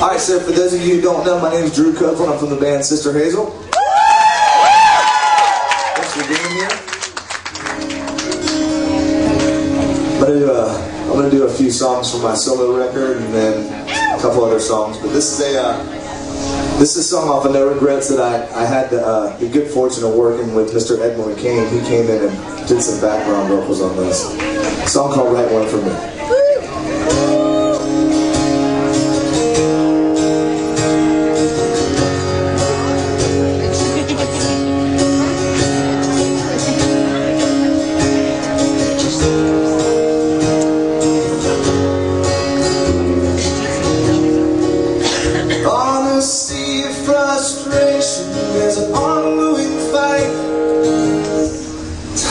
Alright, so for those of you who don't know, my name is Drew Copeland. I'm from the band Sister Hazel. Thanks for being here. I'm gonna do a few songs from my solo record and then a couple other songs. But this is a song off of No Regrets that I had the good fortune of working with Mr. Edmund McCain. He came in and did some background vocals on this. A song called Write One For Me. There's an ongoing fight.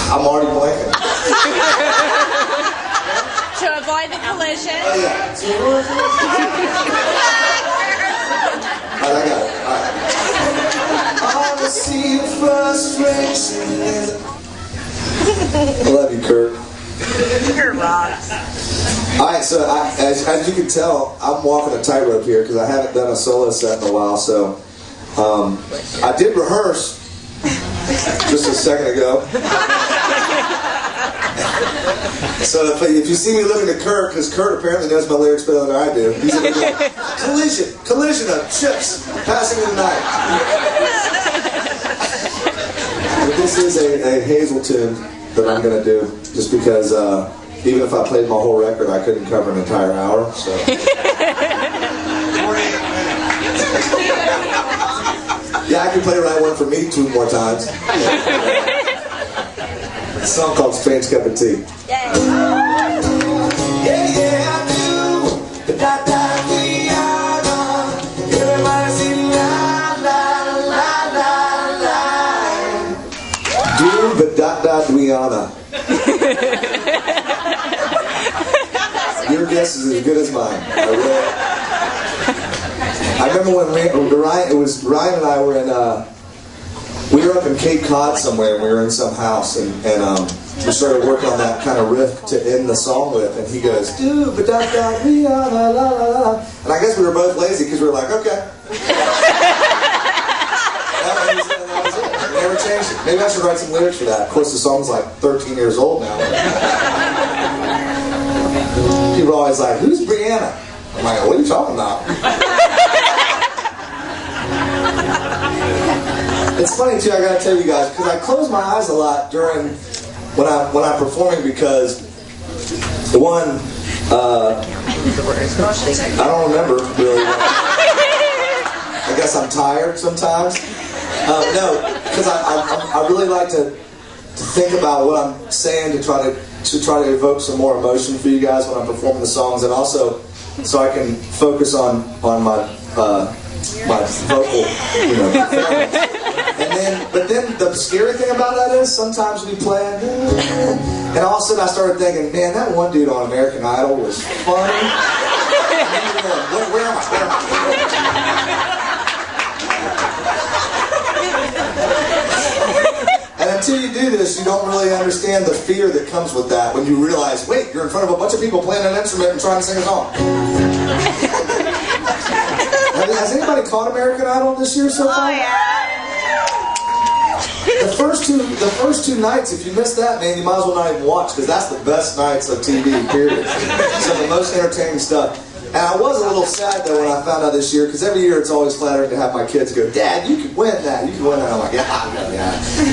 I'm already blanking. To avoid the collision. Oh yeah. Alright, I got it. Alright. On the sea of frustration. I love you, Kurt. You're rocks. Alright, so as you can tell, I'm walking a tightrope here because I haven't done a solo set in a while, so I did rehearse just a second ago. So if you see me looking at Kurt, because Kurt apparently knows my lyrics better than I do, he's going to go, collision of chips passing in the night. But this is a Hazel tune that I'm going to do, just because even if I played my whole record, I couldn't cover an entire hour. So. Yeah, I can play Write One For Me 2 more times. A song called Strange Cup of Tea. Yeah, yeah, I do. Everybody sing la la la la la. Do the Duyana. Your guess is as good as mine. I remember when Ryan and I were in, we were up in Cape Cod somewhere, and we were in some house, and we started working on that kind of riff to end the song with, and he goes, do ba da da la la la la, and I guess we were both lazy because we were like, okay. That was it. We never changed it. Maybe I should write some lyrics for that. Of course, the song's like 13 years old now. People are always like, who's Brianna? I'm like, what are you talking about? It's funny too, I gotta tell you guys, because I close my eyes a lot during when I'm performing, because one, I don't remember really. I guess I'm tired sometimes. No, because I really like to think about what I'm saying to try to evoke some more emotion for you guys when I'm performing the songs, and also so I can focus on my vocal, performance. But then the scary thing about that is sometimes we play and all of a sudden I started thinking, man, that one dude on American Idol was funny. Where am I? And until you do this, you don't really understand the fear that comes with that when you realize, wait, you're in front of a bunch of people playing an instrument and trying to sing a song. Has anybody caught American Idol this year so far? Oh yeah. The first two nights, if you missed that, man, you might as well not even watch, because that's the best nights of TV, period. Some of the most entertaining stuff. And I was a little sad, though, when I found out this year, because every year it's always flattering to have my kids go, Dad, you can win that, you can win that. I'm like, yeah.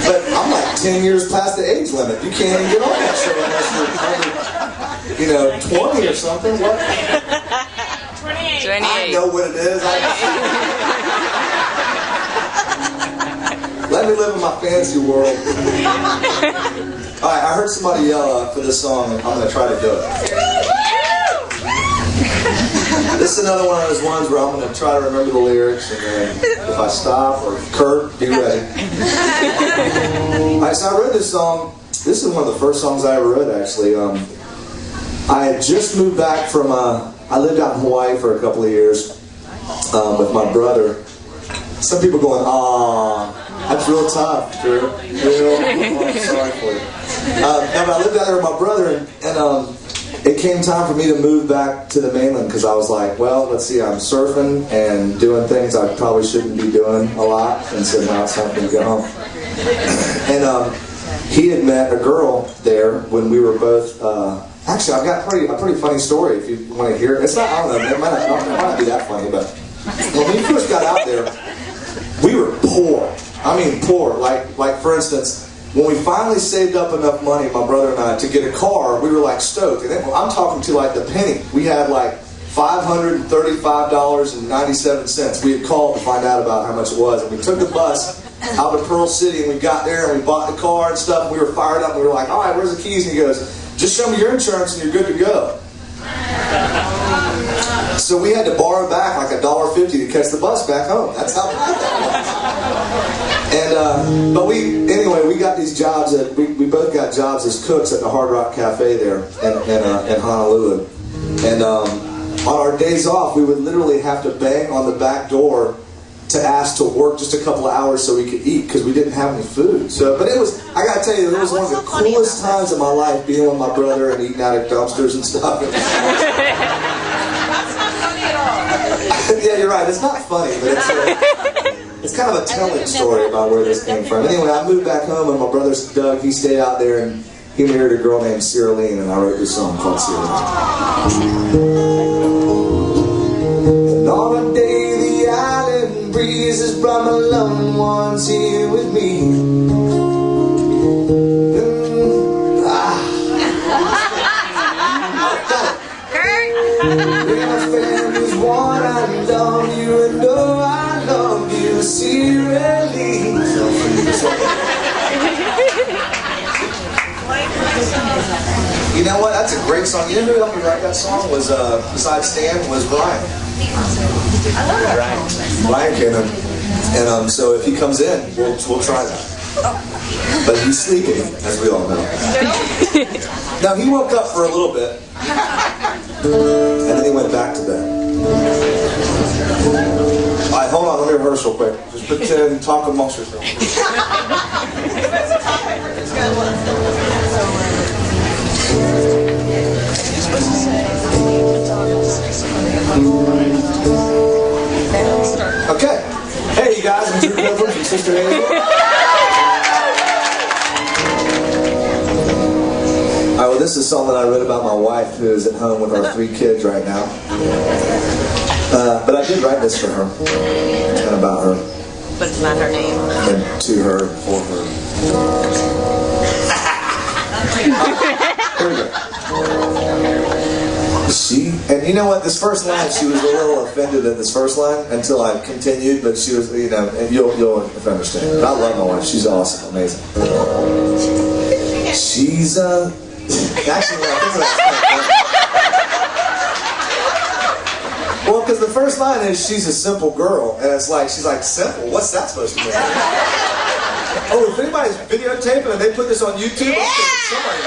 But I'm like 10 years past the age limit. You can't even get on that show unless you're under, 20 or something. What? 28. I know what it is. Let me live in my fantasy world. Alright, I heard somebody yell for this song, and I'm going to try to do it. This is another one of those ones where I'm going to try to remember the lyrics, and then if I stop, or Kurt, be ready. Alright, so I wrote this song. This is one of the first songs I ever wrote, actually. I had just moved back from, I lived out in Hawaii for a couple of years with my brother. Some people going, aw, that's real tough, Drew. I'm sorry for you. But I lived out there with my brother, and it came time for me to move back to the mainland because I was like, well, let's see, I'm surfing and doing things I probably shouldn't be doing a lot, and so now it's time for me to go home. And he had met a girl there when we were both. Actually, I've got a pretty funny story if you want to hear it. It's not, I don't know, it might not be that funny, but when we first got out there, we were poor. I mean poor. Like for instance, when we finally saved up enough money, my brother and I, to get a car, we were like stoked. And then, I'm talking to like the penny. We had like $535.97. We had called to find out about how much it was. And we took the bus out to Pearl City, and we got there, and we bought the car and stuff. And we were fired up, and we were like, all right, where's the keys? And he goes, just show me your insurance, and you're good to go. So we had to borrow back like $1.50 to catch the bus back home. That's how bad that was. And but we got these jobs we both got jobs as cooks at the Hard Rock Cafe there in Honolulu. And on our days off, we would literally have to bang on the back door to ask to work just a couple of hours so we could eat because we didn't have any food. So, but it was, I gotta tell you, it was one of the coolest times of my life being with my brother and eating out of dumpsters and stuff. That's not funny at all. Yeah, you're right. It's not funny, but it's kind of a telling story about where this came from. Anyway, I moved back home, and my brother Doug, he stayed out there, and he married a girl named Cyriline, and I wrote this song called Cyriline. And on a day the island breeze has brought my loved ones here with me. Family's one, I love you, and know I love you, Cyriline. You know what? That's a great song. You know who helped me write that song? Was besides Stan, was Brian. I love that. Brian came in, and so if he comes in, we'll try that. But he's sleeping, as we all know. Now he woke up for a little bit. And then he went back to bed. Alright, hold on, let me rehearse real quick. Just pretend, talk amongst yourselves. Okay. Hey, you guys, I'm Drew Copeland from Sister Hazel. Alright, well, this is a song that I wrote about my wife, who is at home with our 3 kids right now. But I did write this for her, and about her. But it's not her name. And to her, for her. Here we go. And you know what, this first line, she was a little offended at this first line until I continued, but she was, you know, and you'll understand. But I love my wife, she's awesome, amazing. She's actually, well, because the first line is she's a simple girl, and it's like, she's like, simple? What's that supposed to mean? Oh, if anybody's videotaping and they put this on YouTube, I'm thinking somebody.